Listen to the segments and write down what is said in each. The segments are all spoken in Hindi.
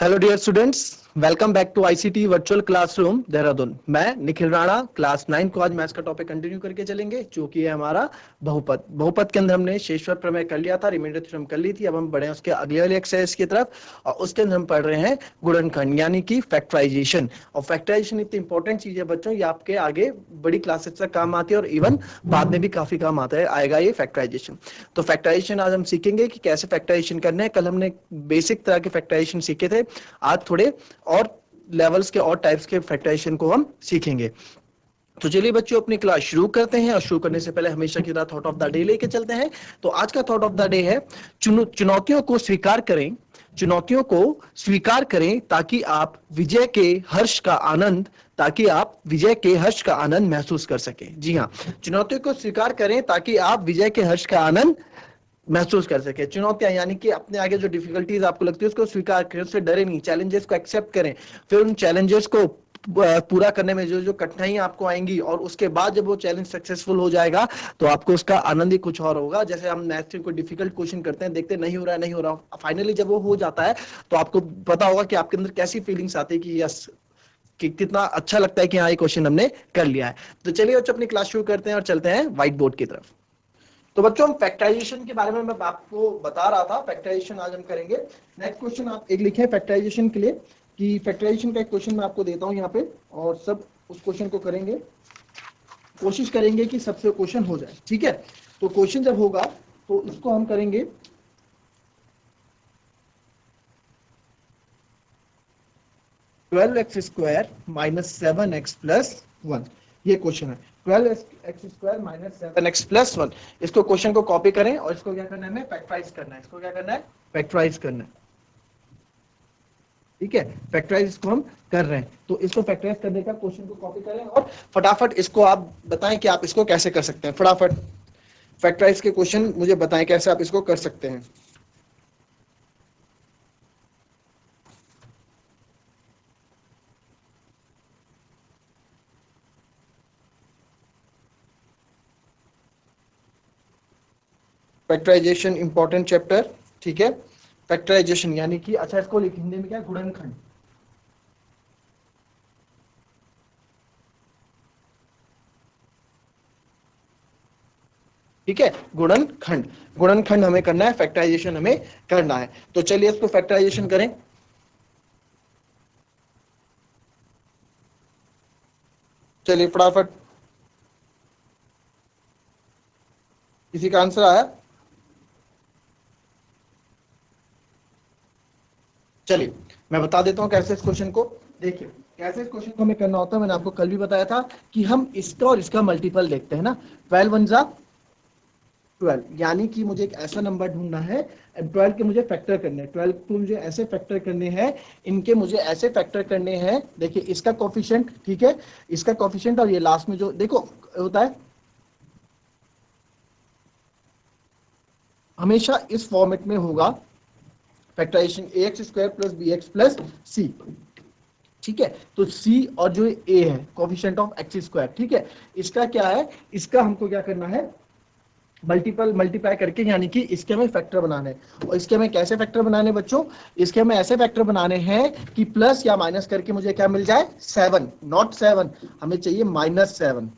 Hello dear students, welcome back to ICT virtual classroom Dehradun. मैं निखिल राणा, क्लास 9 को आज मैथ्स का टॉपिक कंटिन्यू करके चलेंगे, जो कि है हमारा बहुपद। बहुपद के अंदर हमने शेषवर्ग प्रमेय कर लिया था, रिमाइंडर थ्योरम कर ली थी। अब हम बढ़े उसके अगले वाले एक्सरसाइज की तरफ, और उसके अंदर हम पढ़ रहे हैं गुणनखंड यानी कि फैक्टराइजेशन। और फैक्टराइजेशन इतनी इंपॉर्टेंट चीज है बच्चों, ये आपके आगे बड़ी क्लासेस तक काम आती है और इवन बाद में भी काफी काम आता है आएगा ये फैक्टराइजेशन। तो फैक्टराइजेशन आज हम सीखेंगे कि कैसे फैक्टराइजेशन करना है। कल हमने बेसिक तरह के फैक्टराइजेशन सीखे थे, आज थोड़े और लेवल्स के और टाइप्स के फैक्टराइजेशन को हम सीखेंगे। तो चलिए बच्चों, अपनी क्लास शुरू करते हैं। और शुरू करने से पहले हमेशा की तरह थॉट ऑफ द डे लेके चलते हैं। तो आज का थॉट ऑफ द डे है, चुनौतियों को स्वीकार करें, चुनौतियों को स्वीकार करें ताकि आप विजय के हर्ष का आनंद महसूस कर सकें। जी हाँ, चुनौतियों को स्वीकार करें ताकि आप विजय के हर्ष का आनंद महसूस कर सके। चुनौतियां यानी कि अपने आगे जो डिफिकल्टीज आपको लगती है उसको स्वीकार करें, उससे डरे नहीं, चैलेंजेस को एक्सेप्ट करें। फिर उन चैलेंजेस को पूरा करने में जो जो कठिनाइयां आपको आएंगी, और उसके बाद जब वो चैलेंज सक्सेसफुल हो जाएगा तो आपको उसका आनंद ही कुछ और होगा। जैसे हम मैथ्स में कोई डिफिकल्ट क्वेश्चन करते हैं, देखते नहीं हो रहा, फाइनली जब वो हो जाता है तो आपको पता होगा कि आपके अंदर कैसी फीलिंग्स आती है कि यस, कि कितना अच्छा लगता है कि हाँ, ये क्वेश्चन हमने कर लिया है। तो चलिए बच्चों, अपनी क्लास शुरू करते हैं और चलते हैं व्हाइट बोर्ड की तरफ। तो बच्चों, हम फैक्टराइजेशन के बारे में मैं आपको बता रहा था, फैक्टराइजेशन आज हम करेंगे। नेक्स्ट क्वेश्चन आप एक लिखें फैक्टराइजेशन के लिए, कि फैक्टराइजेशन का एक क्वेश्चन मैं आपको देता हूं यहाँ पे, और सब उस क्वेश्चन को करेंगे, कोशिश करेंगे कि सबसे क्वेश्चन हो जाए। ठीक है, तो क्वेश्चन जब होगा तो इसको हम करेंगे 12x² - 7x + 1। ये क्वेश्चन है 12x² - 7x + 1। इसको क्वेश्चन को कॉपी करें और इसको क्या करना है, हमें फैक्टराइज करना है। इसको क्या करना है, फैक्टराइज करना है। ठीक है, फैक्टराइज इसको हम कर रहे हैं, तो इसको फैक्टराइज करने का क्वेश्चन को कॉपी करें और फटाफट इसको आप बताएं कि आप इसको कैसे कर सकते हैं। फटाफट फैक्टराइज के क्वेश्चन मुझे बताएं कैसे आप इसको कर सकते हैं। Factorization important chapter. ठीक है, फैक्टराइजेशन यानी कि, अच्छा इसको हिंदी में क्या है, गुणनखंड। ठीक है, गुणनखंड, गुणनखंड हमें करना है, फैक्टराइजेशन हमें करना है। तो चलिए इसको फैक्टराइजेशन करें। चलिए फटाफट, किसी का आंसर आया? चलिए मैं बता देता हूं कैसे इस क्वेश्चन को। देखिए कैसे इस क्वेश्चन को हमें करना होता है, मैंने आपको कल भी बताया था कि हम इसका और इसका मल्टीपल देखते हैं ना। 12 × 12, यानी कि मुझे एक ऐसा नंबर ढूंढना है, 12 के मुझे फैक्टर करने हैं, 12 को मुझे ऐसे फैक्टर करने हैं, इनके मुझे ऐसे फैक्टर करने हैं। देखिए इसका कोफिशिएंट, ठीक है, इसका कोफिशिएंट, और ये लास्ट में जो देखो होता है, हमेशा इस फॉर्मेट में होगा फैक्टराइजेशन, ax² + bx + c। ठीक है, तो c और जो a है कोफिशिएंट ऑफ x²। ठीक है, इसका क्या है, इसका हमको क्या करना है, मल्टीप्लाई करके, यानी कि इसके हमें फैक्टर बनाने हैं। और इसके हमें कैसे फैक्टर बनाने हैं बच्चों, इसके हमें ऐसे फैक्टर बनाने हैं कि प्लस या माइनस करके मुझे क्या मिल जाए, 7, नॉट 7, हमें चाहिए -7।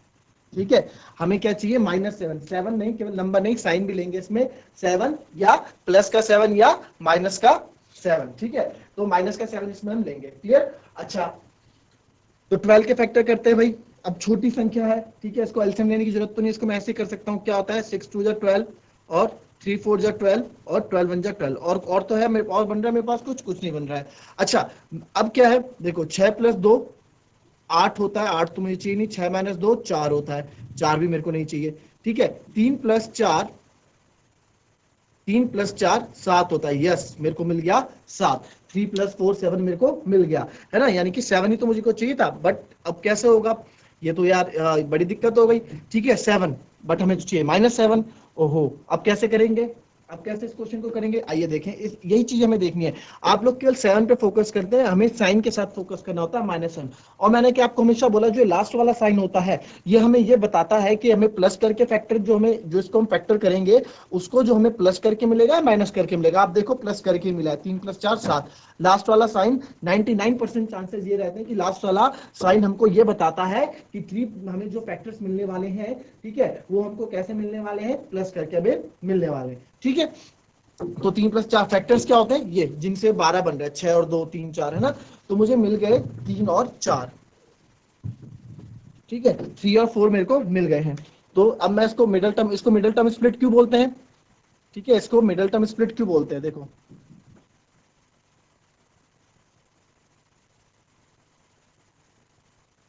ठीक है, हमें क्या चाहिए, -7। 7 नहीं, केवल नंबर नहीं, साइन भी लेंगे इसमें, 7 या प्लस का 7 या माइनस का 7। ठीक है, तो माइनस का 7 इसमें हम लेंगे। क्लियर? अच्छा, तो 12 के फैक्टर करते हैं भाई। अब छोटी संख्या है, ठीक है, इसको एलसीएम लेने की जरूरत तो नहीं, इसको मैं ऐसे कर सकता हूँ। क्या होता है, 6 × 2 = 12 और 3 × 4 = 12 और 12 × 1 = 12। और तो है मेरे, और बन रहा है मेरे पास कुछ नहीं बन रहा है। अच्छा, अब क्या है, देखो 6 + 2 8 होता है, 8 तो मुझे चाहिए नहीं, 6 - 2 4 होता है, 4 भी मेरे को नहीं चाहिए। ठीक है, 3 + 4 7 होता है, यस मेरे को मिल गया 7। 3 + 4 7 मेरे को मिल गया, है ना, यानी कि 7 ही तो मुझे को चाहिए था। बट अब कैसे होगा, ये तो यार बड़ी दिक्कत हो गई। ठीक है, 7, बट हमें चाहिए -7। ओहो, अब कैसे करेंगे, अब कैसे इस क्वेश्चन को करेंगे, आइए देखें। यही चीज हमें देखनी है। आप लोग केवल 7 पे फोकस करते हैं, हमें साइन के साथ फोकस करना होता है, -7। और मैंने क्या आपको हमेशा बोला, जो लास्ट वाला साइन होता है ये हमें ये बताता है कि हमें प्लस करके फैक्टर, जो इसको हम फैक्टर करेंगे, उसको जो हमें प्लस करके मिलेगा माइनस करके मिलेगा। आप देखो प्लस करके मिला है, 3 + 4 7। लास्ट वाला साइन 99% चांसेस ये रहते हैं कि लास्ट वाला साइन हमको ये बताता है कि 3 हमें जो फैक्टर्स मिलने वाले हैं, ठीक है, वो हमको कैसे मिलने वाले हैं, प्लस करके हमें मिलने वाले हैं, ठीक है। तो 3 + 4 फैक्टर्स क्या होते हैं, ये जिनसे 12 बन रहे हैं, 6 और 2 3 4 है ना। तो मुझे मिल गए 3 और 4, ठीक है, 3 और 4 मेरे को मिल गए हैं। तो अब मैं इसको मिडल टर्म स्प्लिट क्यों बोलते हैं, ठीक है, इसको मिडल टर्म स्प्लिट क्यों बोलते हैं, देखो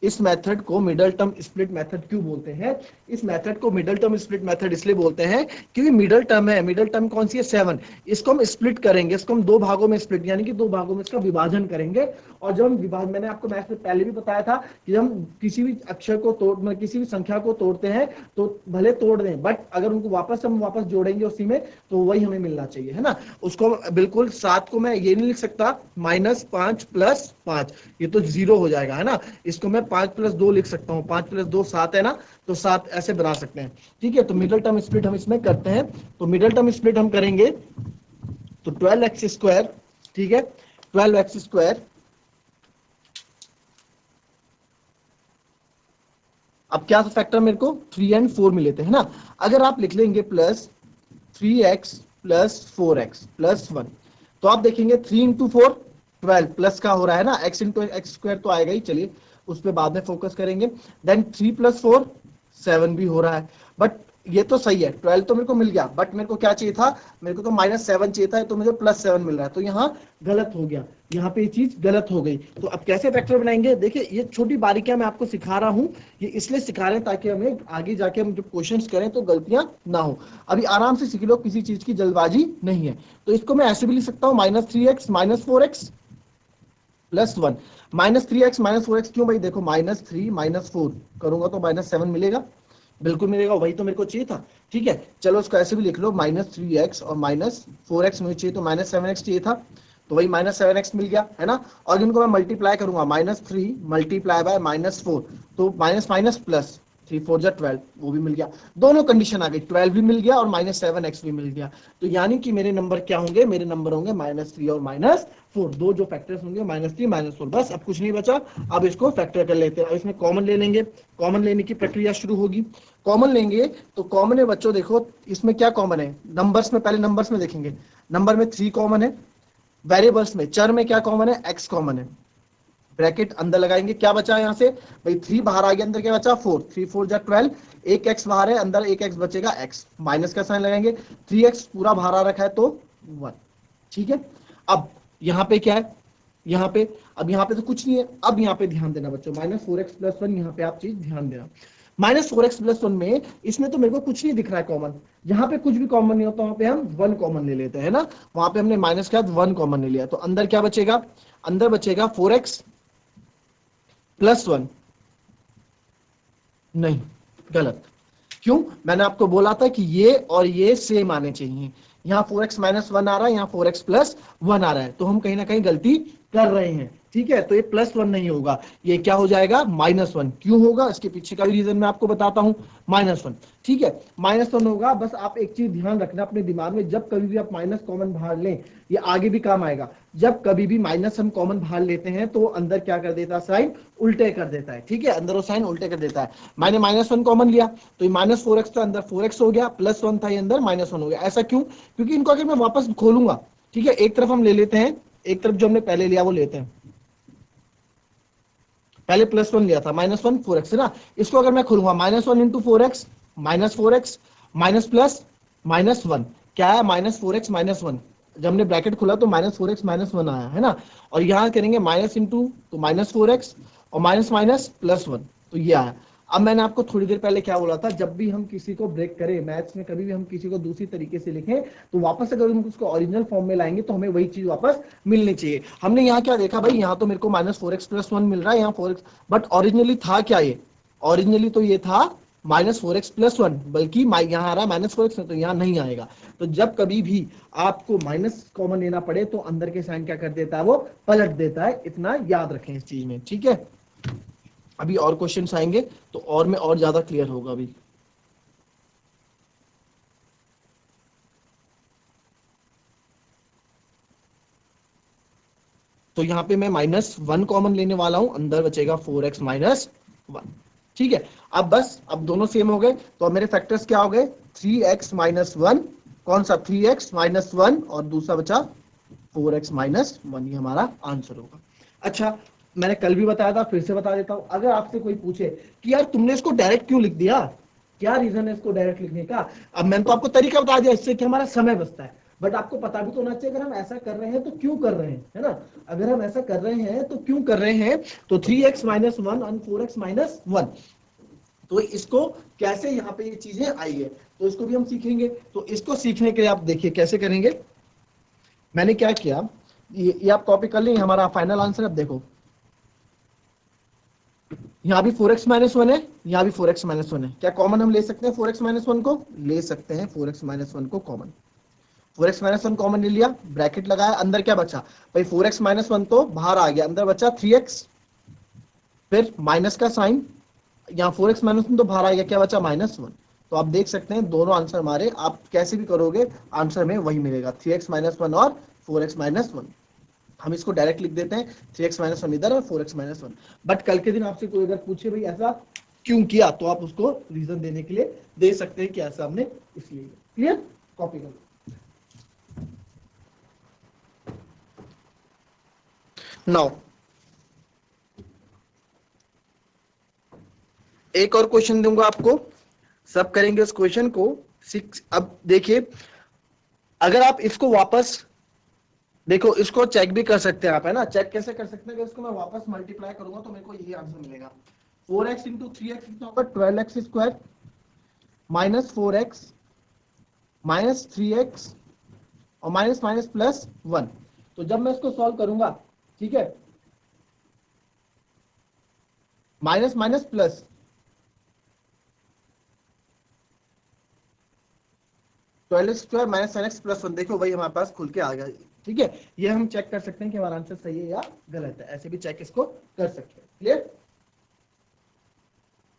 इस मेथड को मिडल टर्म स्प्लिट मेथड क्यों बोलते हैं, इस मेथड को मिडल टर्म स्प्लिट मेथड इसलिए बोलते हैं क्योंकि मिडल टर्म है, मिडल टर्म कौन सी है, 7, इसको हम स्प्लिट करेंगे, इसको हम 2 भागों में स्प्लिट यानी कि 2 भागों में इसका विभाजन करेंगे। और जब हम विभाजन, मैंने आपको मैथ में पहले भी बताया था कि हम किसी भी अक्षर को तोड़, किसी भी संख्या को तोड़ते हैं तो भले तोड़ दें, बट अगर उनको हम वापस जोड़ेंगे उसी में, तो वही हमें मिलना चाहिए, है ना। उसको बिल्कुल 7 को मैं ये नहीं लिख सकता -5 + 5, ये तो 0 हो जाएगा, है ना। इसको मैं 5 + 2 लिख सकता हूँ, 5 + 2 7 है ना, तो 7 ऐसे बना सकते हैं, ठीक है। तो मिडल टर्म स्प्लिट हम इसमें करते हैं, तो मिडल टर्म स्प्लिट हम करेंगे तो 12x², ठीक है, 12x², अब क्या फैक्टर मेरे को 3 और 4 मिले थे, है ना। अगर आप लिख लेंगे +3x + 4x + 1, तो आप देखेंगे 3 × 4 12 प्लस का हो रहा है ना, x × x² तो आएगा ही, चलिए उस पर बाद में फोकस करेंगे। देन 3 + 4 7 भी हो रहा है, बट ये तो सही है, 12 तो मेरे को मिल गया, बट मेरे को क्या चाहिए था, मेरे को तो -7 चाहिए था, तो मुझे +7 मिल रहा है, तो यहाँ गलत हो गया, यहाँ पे ये चीज गलत हो गई। तो अब कैसे फैक्टर बनाएंगे, देखिए ये छोटी बारीकियां मैं आपको सिखा रहा हूँ, ये इसलिए सिखा रहे हैं ताकि हमें आगे जाके हम जब क्वेश्चंस करें तो गलतियां ना हो। अभी आराम से सीख लो, किसी चीज की जल्दबाजी नहीं है। तो इसको मैं ऐसे भी लिख सकता हूँ -3x - 4x + 1, -3x - 4x क्यों भाई, देखो -3 - 4 करूंगा तो -7 मिलेगा, बिल्कुल मिलेगा, वही तो मेरे को चाहिए था, ठीक है। चलो उसको ऐसे भी लिख लो, -3x और -4x मुझे चाहिए, तो -7x चाहिए था, तो वही -7x मिल गया, है ना। और इनको मैं मल्टीप्लाई करूंगा, -3 × -4, तो माइनस माइनस प्लस, 3 4 जा 12, वो भी मिल गया, दोनों कंडीशन आ गई, 12 भी मिल गया और -7x भी मिल गया। तो यानी कि मेरे नंबर क्या होंगे, मेरे नंबर होंगे -3 और -4, दो जो फैक्टर्स होंगे -3 -4, बस अब कुछ नहीं बचा। अब इसको फैक्टर कर लेते हैं, अब इसमें कॉमन ले लेंगे, कॉमन लेने की प्रक्रिया शुरू होगी। कॉमन लेंगे तो कॉमन है बच्चों, देखो इसमें क्या कॉमन है, नंबर्स में, पहले नंबर्स में देखेंगे, नंबर में 3 कॉमन है, वेरिएबल्स में चर में क्या कॉमन है, x कॉमन है, ब्रैकेट अंदर लगाएंगे, क्या बचा यहाँ से भाई, 3 बाहर आ गया, अंदर क्या बचा 4, 3 4 जा 12, एक x बाहर है, अंदर एक x बचेगा, x माइनस का साइन लगाएंगे, 3x पूरा बाहर आ रखा है तो 1, ठीक है। अब यहाँ पे क्या है, यहाँ पे, अब यहाँ पे तो कुछ नहीं है, अब यहाँ पे ध्यान देना बच्चों, -4x + 1, यहाँ पे आप चीज ध्यान देना, -4x + 1 में इसमें तो मेरे को कुछ नहीं दिख रहा है कॉमन, जहां पे कुछ भी कॉमन नहीं होता वहां पे हम 1 कॉमन ले लेते हैं ना, वहां पे हमने माइनस के बाद 1 कॉमन ले लिया, तो अंदर क्या बचेगा, अंदर बचेगा 4x + 1, नहीं, गलत, क्यों, मैंने आपको बोला था कि ये और ये सेम आने चाहिए, यहाँ 4x - 1 आ रहा है, यहाँ 4x + 1 आ रहा है, तो हम कहीं ना कहीं गलती कर रहे हैं, ठीक है। तो ये +1 नहीं होगा, ये क्या हो जाएगा -1, क्यों होगा, इसके पीछे का भी रीजन मैं आपको बताता हूं, -1, ठीक है, -1 होगा। बस आप एक चीज ध्यान रखना अपने दिमाग में, जब कभी भी आप माइनस कॉमन बाहर लें, ये आगे भी काम आएगा, जब कभी भी माइनस हम कॉमन बाहर लेते हैं तो अंदर क्या कर देता है, साइन उल्टे कर देता है, ठीक है, अंदर वो साइन उल्टे कर देता है। मैंने -1 कॉमन लिया, तो ये -4x था, अंदर 4x हो गया, +1 था, ये अंदर -1 हो गया, ऐसा क्यों, क्योंकि इनको अगर मैं वापस खोलूंगा, ठीक है, एक तरफ हम ले लेते हैं, एक तरफ जो हमने पहले लिया वो लेते हैं, पहले +1 लिया था, -1 4x है ना, इसको अगर मैं खोलूंगा, -1 × 4x, -4x माइनस प्लस -1, क्या है, -4x -1, जब हमने ब्रैकेट खोला तो -4x -1 आया, है ना। और यहां करेंगे माइनस इंटू, तो -4x और माइनस माइनस +1, तो ये आया। अब मैंने आपको थोड़ी देर पहले क्या बोला था, जब भी हम किसी को ब्रेक करें मैथ्स में, कभी भी हम किसी को दूसरी तरीके से लिखें, तो वापस अगर हम उसको ओरिजिनल फॉर्म में लाएंगे तो हमें वही चीज वापस मिलनी चाहिए। हमने यहाँ क्या देखा भाई, यहाँ तो मेरे को -4x + 1 मिल रहा है, यहाँ 4x, बट ओरिजिनली था क्या, ये ओरिजिनली तो ये था -4x + 1, बल्कि यहाँ आ रहा है -4x, तो यहाँ नहीं आएगा। तो जब कभी भी आपको माइनस कॉमन लेना पड़े तो अंदर के साइन क्या कर देता है, वो पलट देता है, इतना याद रखें इस चीज में, ठीक है। अभी और क्वेश्चंस आएंगे तो और में और ज्यादा क्लियर होगा अभी। तो यहाँ पे मैं -1 कॉमन लेने वाला हूं, अंदर बचेगा 4x - 1। ठीक है, अब बस अब दोनों सेम हो गए, तो अब मेरे फैक्टर्स क्या हो गए, 3x - 1, कौन सा 3x - 1 और दूसरा बचा 4x - 1, ये हमारा आंसर होगा। अच्छा, मैंने कल भी बताया था, फिर से बता देता हूं, अगर आपसे कोई पूछे कि यार तुमने इसको डायरेक्ट क्यों लिख दिया, क्या रीजन है इसको डायरेक्ट लिखने का, अब मैंने तो आपको तरीका बता दिया, इससे कि हमारा समय बचता है, बट आपको पता भी तो होना चाहिए अगर हम ऐसा कर रहे हैं तो क्यों कर रहे हैं, है ना। अगर हम ऐसा कर रहे हैं तो क्यों कर रहे हैं, तो 3x - 1 और 4x - 1, तो इसको कैसे यहाँ पे ये चीजें आई है, तो इसको भी हम सीखेंगे। तो इसको सीखने के लिए आप देखिए कैसे करेंगे। मैंने क्या किया, ये आप कॉपी कर लें, हमारा फाइनल आंसर। अब देखो, यहाँ भी 4x - 1 है, यहाँ भी 4x - 1 है, क्या कॉमन हम ले सकते हैं 4x - 1 को, ले सकते हैं 4x - 1 को कॉमन। 4x - 1 कॉमन ले लिया, ब्रैकेट लगाया, अंदर क्या बचा भाई, 4x - 1 तो बाहर आ गया, अंदर बचा 3x, फिर माइनस का साइन, यहाँ 4x - 1 तो बाहर आ गया, क्या बचा -1। तो आप देख सकते हैं दोनों आंसर हमारे, आप कैसे भी करोगे आंसर में वही मिलेगा, 3x - 1 और 4x - 1। हम इसको डायरेक्ट लिख देते हैं, 3x - 1 इधर और 4x - 1। बट कल के दिन आपसे कोई अगर पूछे भाई ऐसा क्यों किया, तो आप उसको रीजन देने के लिए दे सकते हैं कि ऐसा हमने इसलिए। क्लियर, कॉपी कर लो। नाउ एक और क्वेश्चन दूंगा आपको, सब करेंगे उस क्वेश्चन को। 6, अब देखिए, अगर आप इसको वापस देखो, इसको चेक भी कर सकते हैं आप, है ना। चेक कैसे कर सकते हैं, इसको मैं वापस मल्टीप्लाई करूंगा तो मेरे को यही आंसर मिलेगा, 4x × 3x कितना होगा, 12x² -4x -3x और माइनस माइनस प्लस 1। तो जब मैं इसको सॉल्व करूंगा, ठीक है, minus minus plus, -12x² -10x + 1, देखो भाई हमारे पास खुल के आ गया। ठीक है, ये हम चेक कर सकते हैं कि हमारा आंसर सही है या गलत है, ऐसे भी चेक इसको कर सकते हैं। क्लियर,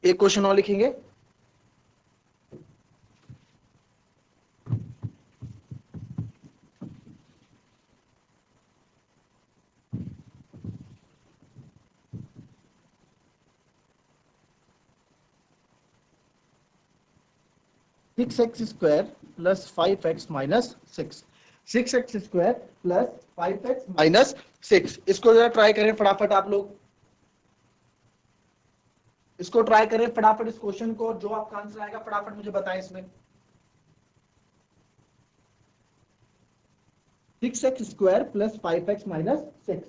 एक क्वेश्चन और लिखेंगे। Six x square plus 5x - 6, 6x² plus 5x - 6, इसको जरा ट्राई करें फटाफट आप लोग, इसको ट्राई करें फटाफट इस क्वेश्चन को, जो आपका आंसर आएगा फटाफट मुझे बताएं इसमें। 6x² plus 5x - 6,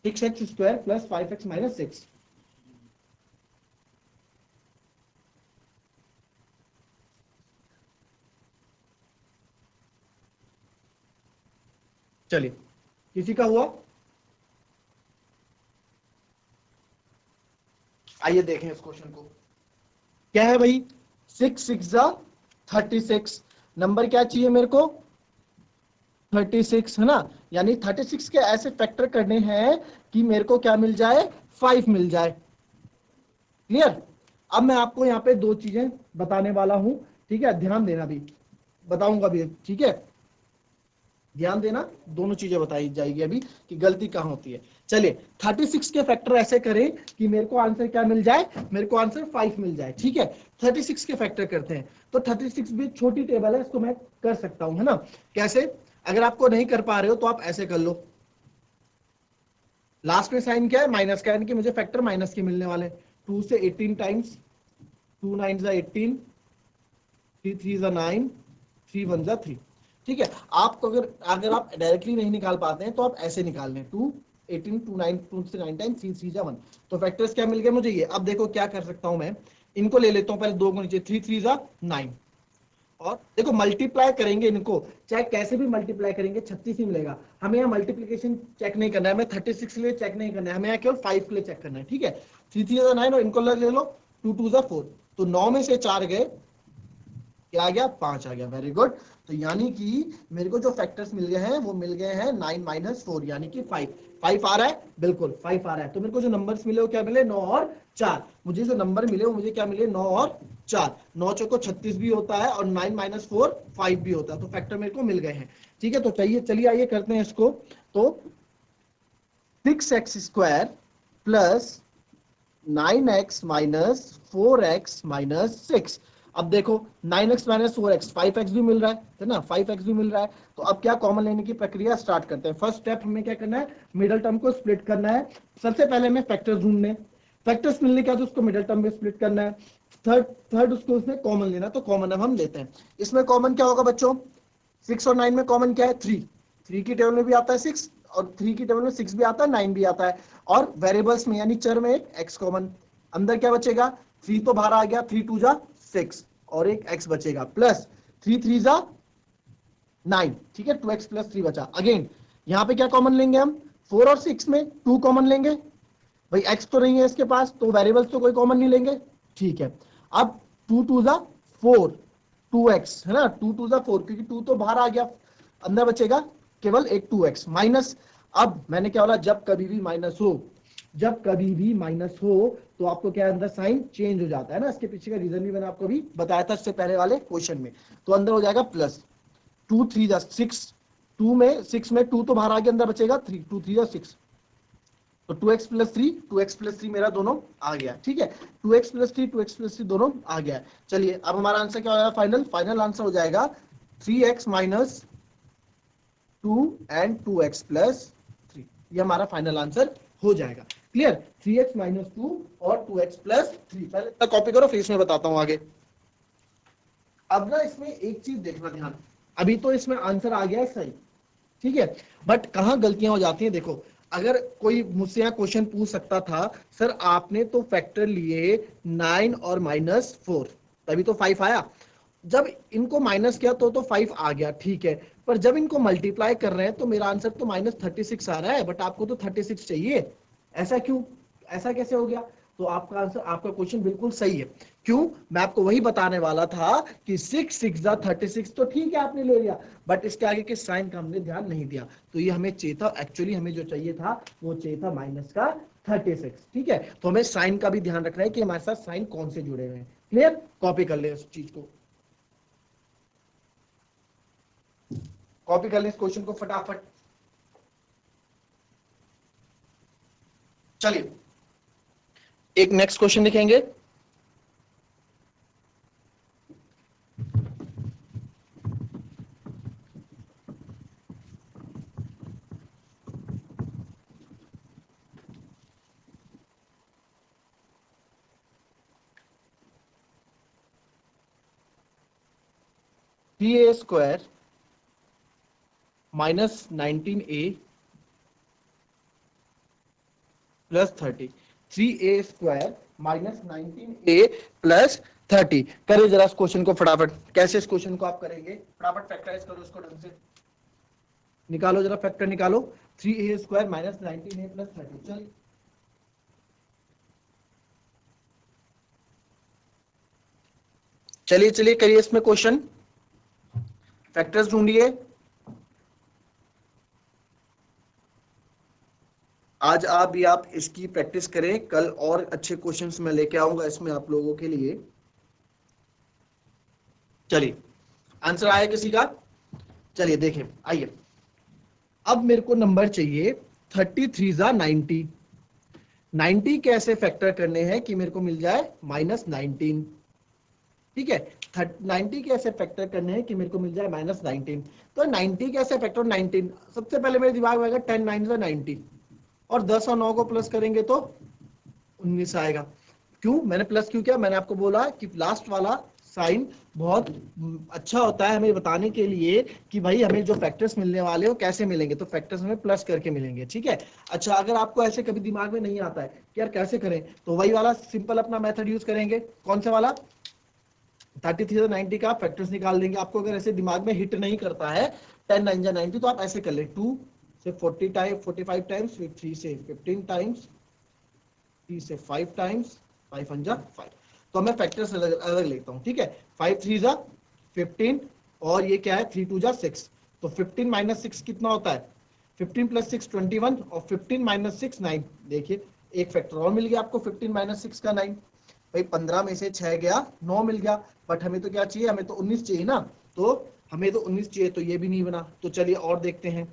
6x² plus 5x - 6। चलिए, किसी का हुआ, आइए देखें इस क्वेश्चन को। क्या है भाई, 6 6 36, नंबर क्या चाहिए मेरे को, 36, है ना। यानी 36 के ऐसे फैक्टर करने हैं कि मेरे को क्या मिल जाए, 5 मिल जाए। क्लियर, अब मैं आपको यहाँ पे दो चीजें बताने वाला हूं, ठीक है, ध्यान देना भी, बताऊंगा भी, ठीक है, ध्यान देना, दोनों चीजें बताई जाएगी अभी कि गलती कहां होती है। चलिए, 36 के फैक्टर ऐसे करें कि मेरे को आंसर क्या मिल जाए, मेरे को आंसर 5 मिल जाए। ठीक है, 36 के फैक्टर करते हैं, तो 36 भी छोटी टेबल है, इसको मैं कर सकता हूं, है ना। कैसे, अगर आपको नहीं कर पा रहे हो तो आप ऐसे कर लो, लास्ट में साइन क्या है, माइनस का, यानी कि मुझे फैक्टर माइनस के मिलने वाले, 2 से 18 टाइम्स, 2 9 18, 3 3 9, 3 1 3। ठीक है, आपको अगर आप डायरेक्टली नहीं निकाल पाते हैं तो आप ऐसे निकाल लें, 2 18 2 9 2 से 9 टाइम 3 3 1। तो फैक्टर्स क्या मिल गए मुझे ये। अब देखो क्या कर सकता हूं मैं, इनको ले लेता हूं पहले, 2 को नीचे, 3 3 9, और देखो मल्टीप्लाई करेंगे इनको, चाहे कैसे भी मल्टीप्लाई करेंगे 36 ही मिलेगा। हमें यहाँ मल्टीप्लीकेशन चेक नहीं करना है, हमें 36 के लिए चेक नहीं करना है, हमें यहाँ केवल 5 के लिए चेक करना है। ठीक है, 3 3 9 और इनको ले लो, 2 2 4, तो 9 में से 4 गए, क्या आ गया, 5 आ गया। वेरी गुड, तो यानी कि मेरे को जो फैक्टर्स मिल गए हैं वो मिल गए हैं 9 - 4, यानी कि 5 5 आ रहा है, बिल्कुल 5 आ रहा है। तो मेरे को जो नंबर्स मिले वो क्या मिले, 9 और 4। मुझे जो नंबर मिले वो मुझे क्या मिले, 9 और 4, 9 चौको 36 भी होता है और 9 माइनस 4 5 भी होता है, तो फैक्टर मेरे को मिल गए हैं। ठीक है, तो चलिए आइए करते हैं इसको। तो 6x square plus 9x minus 4x minus 6। अब देखो 9x माइनस 4x 5x भी मिल रहा है ना, 5x भी मिल रहा है। तो अब क्या कॉमन लेने की प्रक्रिया स्टार्ट करते हैं। फर्स्ट स्टेप हमें क्या करना है, मिडिल टर्म को स्प्लिट करना है। सबसे पहले हमें फैक्टर्स ढूंढने, फैक्टर्स मिलने के बाद उसको मिडिल टर्म में स्प्लिट करना है। थर्ड उसको उसमें कॉमन लेना, तो कॉमन अब हम लेते हैं। इसमें कॉमन क्या होगा बच्चों, 6 और 9 में कॉमन क्या है, 3 की टेबल में भी आता है 6 और 3 की टेबल में 6 भी आता है, 9 भी आता है। और वेरिएबल्स में यानी चर में एक x कॉमन, अंदर क्या बचेगा, 3 तो बाहर आ गया, 3 2 जा 6 और एक x बचेगा, प्लस 3 3 जा 9। ठीक है, 2x प्लस 3 बचा। अगेन यहां पे क्या कॉमन लेंगे हम, 4 और 6 में 2 कॉमन लेंगे, भाई x तो नहीं है इसके पास, तो वेरिएबल्स तो कोई कॉमन नहीं लेंगे। ठीक है, अब 2 2 जा 4, 2x है ना, 2 2 जा 4, क्योंकि 2 तो बाहर आ गया, अंदर बचेगा केवल एक 2x माइनस। अब मैंने क्या बोला, जब कभी भी माइनस हो, जब कभी भी माइनस हो तो आपको क्या अंदर साइन चेंज हो जाता है ना, इसके पीछे का रीजन भी मैंने आपको अभी बताया था इससे पहले वाले क्वेश्चन में। तो अंदर हो जाएगा प्लस 2 3 जा 6, 2 में 6 में 2 तो बाहर आ गया, अंदर बचेगा 3, 2 3 जा 6, तो 2x प्लस 3, 2x प्लस 3 मेरा दोनों आ गया। ठीक है, 2x प्लस 3, 2x प्लस 3 दोनों आ गया। चलिए अब हमारा आंसर क्या हो जाएगा, फाइनल आंसर हो जाएगा 3x minus 2 and 2x plus 3, ये हमारा फाइनल आंसर हो जाएगा। क्लियर, 3x माइनस 2 और 2x प्लस 3। पहले तक कॉपी करो, फिर इसमें बताता हूं आगे। अब ना इसमें एक चीज देखना ध्यान, अभी तो इसमें आंसर आ गया है सही, ठीक है, बट कहां गलतियां हो जाती हैं देखो। अगर कोई मुझसे यहाँ क्वेश्चन पूछ सकता था, सर आपने तो फैक्टर लिए 9 और माइनस 4, तभी तो 5 आया। जब इनको माइनस किया तो 5 आ गया, ठीक है, पर जब इनको मल्टीप्लाई कर रहे हैं तो मेरा आंसर तो माइनस 36 आ रहा है, बट आपको तो 36 चाहिए, ऐसा क्यों, ऐसा कैसे हो गया। तो आपका आंसर, आपका क्वेश्चन बिल्कुल सही है। क्यों, मैं आपको वही बताने वाला था कि 6 6 जा 36, तो ठीक है आपने ले लिया, बट इसके आगे के साइन का हमने ध्यान नहीं दिया, तो ये हमें चाहिए था, एक्चुअली हमें जो चाहिए था वो चाहिए था माइनस का 36। ठीक है, तो हमें साइन का भी ध्यान रखना है कि हमारे साथ साइन कौन से जुड़े हुए हैं। क्लियर, कॉपी कर ले उस चीज को, कॉपी कर ले इस क्वेश्चन को फटाफट। चलिए एक नेक्स्ट क्वेश्चन लिखेंगे। Three a square minus 19a plus 30, 3a square minus 19a plus 30। करिए जरा इस क्वेश्चन को फटाफट, कैसे इस क्वेश्चन को आप करेंगे, फटाफट फैक्टराइज करो इसको ढंग से, निकालो जरा फैक्टर निकालो, 3a square minus 19a plus 30। चलिए चलिए चलिए करिए इसमें क्वेश्चन, फैक्टर्स ढूंढिए। आज आप भी आप इसकी प्रैक्टिस करें, कल और अच्छे क्वेश्चंस मैं लेके आऊंगा इसमें आप लोगों के लिए। चलिए आंसर आया किसी का, चलिए देखें, आइए। अब मेरे को नंबर चाहिए 33 जा 90, 90 कैसे फैक्टर करने हैं कि मेरे को मिल जाए माइनस 19। ठीक है, 90 कैसे फैक्टर करने हैं कि मेरे को मिल जाए माइनस 19। तो 90 कैसे फैक्टर, 19 सबसे पहले मेरे दिमाग में आएगा 10 9 जा 90, और 10 और 9 को प्लस करेंगे तो 19 आएगा। क्यों, मैंने प्लस क्यों किया, मैंने आपको बोला कि लास्ट वाला साइन बहुत अच्छा होता है हमें बताने के लिए कि भाई हमें जो फैक्टर्स मिलने वाले हो कैसे मिलेंगे, तो फैक्टर्स हमें प्लस करके मिलेंगे। ठीक है, अच्छा अगर आपको ऐसे कभी दिमाग में नहीं आता है कि यार कैसे करें, तो वही वाला सिंपल अपना मेथड यूज करेंगे। कौन सा वाला, 33 से 90 का फैक्टर्स निकाल देंगे। आपको अगर ऐसे दिमाग में हिट नहीं करता है 10 9 जा 90, तो आप ऐसे कर ले, 2 से 40 टाइम 45 टाइम्स, 3 से 15 टाइम्स, 3 से 5 टाइम्स, 5 1 जा 5। तो मैं फैक्टर्स अलग अलग लेता हूं। ठीक है, 5 3 जा 15, और ये क्या है 3 2 जा 6, तो 15 माइनस 6 कितना होता है, 15 प्लस 6 21, और 15 माइनस 6 9। देखिए एक फैक्टर और मिल गया आपको 15 माइनस 6 का 9। भाई 15 में से 6 गया 9 मिल गया, बट हमें तो क्या चाहिए, हमें तो 19 चाहिए ना, तो हमें तो 19 चाहिए, तो ये भी नहीं बना। तो चलिए और देखते हैं,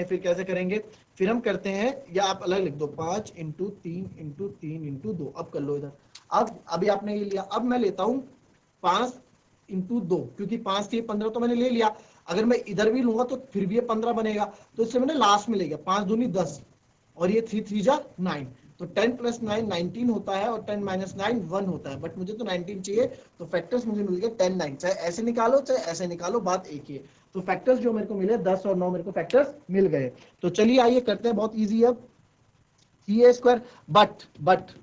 फिर कैसे करेंगे। फिर हम करते हैं, या आप अलग लिख दो, 5 इंटू 3 इंटू 3 इंटू 2। अब कर लो इधर। अब अभी आपने ये लिया, अब मैं लेता हूं 5 इंटू 2, क्योंकि 5 से 15 तो मैंने ले लिया, अगर मैं इधर भी लूंगा तो फिर भी ये 15 बनेगा, तो इससे मैंने लास्ट में ले गया 5 दूनी 10, और ये 3 3 जा 9, तो 10 प्लस 9 19 होता है, और 10 माइनस 9 1 होता है, बट मुझे तो 19 चाहिए, तो फैक्टर्स मुझे मिल गए 10 9, चाहे ऐसे निकालो चाहे ऐसे निकालो, बात एक ही है। तो फैक्टर्स जो मेरे को मिले 10 और 9 मेरे को फैक्टर्स मिल गए। तो चलिए आइए करते हैं, बहुत ईजी है। अब 3a²,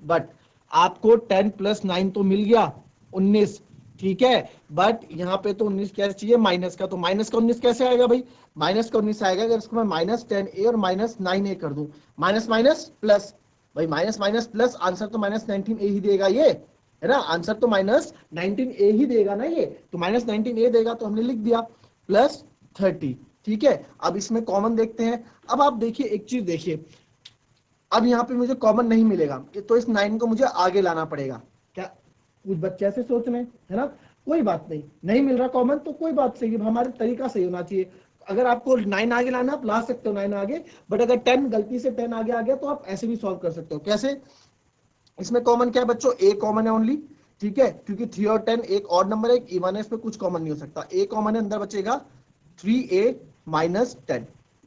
बट आपको 10 प्लस 9 तो मिल गया 19, ठीक है, बट यहाँ पे तो 19 कैसे चाहिए, माइनस का, तो माइनस का 19 कैसे आएगा भाई, माइनस का 19 आएगा अगर इसको मैं माइनस 10a और माइनस 9a कर दूं, माइनस माइनस प्लस, भाई माइनस माइनस प्लस, आंसर तो माइनस 19a ही देगा, ये है ना, आंसर तो माइनस 19a ही देगा ना, ये तो माइनस 19a देगा, तो हमने लिख दिया प्लस 30, ठीक है। अब इसमें कॉमन देखते हैं। अब आप देखिए एक चीज देखिए, अब यहाँ पे मुझे कॉमन नहीं मिलेगा, तो इस 9 को मुझे आगे लाना पड़ेगा। क्या कुछ बच्चे ऐसे सोच रहे हैं, है ना, कोई बात नहीं मिल रहा कॉमन, तो कोई बात सही है, हमारे तरीका सही होना चाहिए। अगर आपको 9 आगे लाना, आप ला सकते हो 9 आगे, बट अगर 10 गलती से 10 आगे आ गया तो आप ऐसे भी सॉल्व कर सकते हो। कैसे, इसमें कॉमन क्या है बच्चों, ए कॉमन है ओनली, ठीक है, क्योंकि 3 और 10 एक ऑड नंबर है, एक इवन है, इसमें कुछ कॉमन नहीं हो सकता। ए कॉमन है, अंदर बचेगा 3a माइनस 10,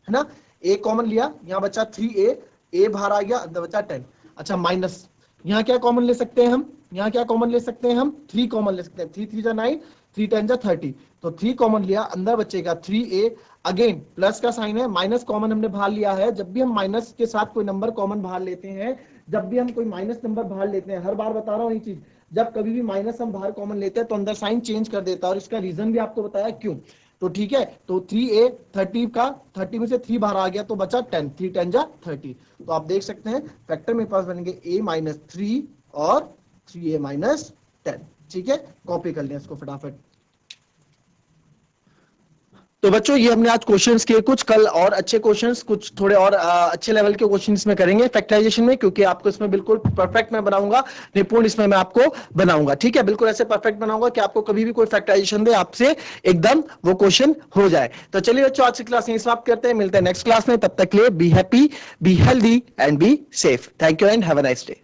है ना, ए कॉमन लिया, यहाँ बचा 3a, ए बाहर आ गया, अंदर बचा 10। अच्छा माइनस, यहाँ क्या कॉमन ले सकते हैं हम, यहाँ क्या कॉमन ले सकते हैं हम, 3 कॉमन ले सकते हैं, 3 3 जा 9, 3 10 जा 30, तो 3 कॉमन लिया, अंदर बचेगा 3a, अगेन प्लस का साइन है, माइनस कॉमन हमने बाहर लिया है। जब भी हम माइनस के साथ कोई नंबर कॉमन बाहर लेते हैं, जब भी हम कोई माइनस नंबर बाहर लेते हैं, हर बार बता रहा हूँ ये चीज, जब कभी भी माइनस हम बाहर कॉमन लेते हैं तो अंदर साइन चेंज कर देता है, और इसका रीजन भी आपको बताया क्यों। तो ठीक है, तो 3a 30 का 30 में से 3 बाहर आ गया तो बचा 10, 3 10 जा 30। तो आप देख सकते हैं फैक्टर मेरे पास बनेंगे a माइनस 3 और 3a माइनस 10, ठीक है, कॉपी कर लें इसको फटाफट। तो बच्चों ये हमने आज क्वेश्चंस किए कुछ, कल और अच्छे क्वेश्चंस, कुछ थोड़े और अच्छे लेवल के क्वेश्चन इसमें करेंगे फैक्टराइजेशन में, क्योंकि आपको इसमें बिल्कुल परफेक्ट मैं बनाऊंगा, निपुण इसमें मैं आपको बनाऊंगा, ठीक है, बिल्कुल ऐसे परफेक्ट बनाऊंगा कि आपको कभी भी कोई फैक्टराइजेशन दे आपसे एकदम वो क्वेश्चन हो जाए। तो चलिए बच्चों आज की क्लास यहीं समाप्त करते हैं, मिलते हैं नेक्स्ट क्लास में, तब तक के लिए be happy, be healthy and be safe. Thank you and have a nice day.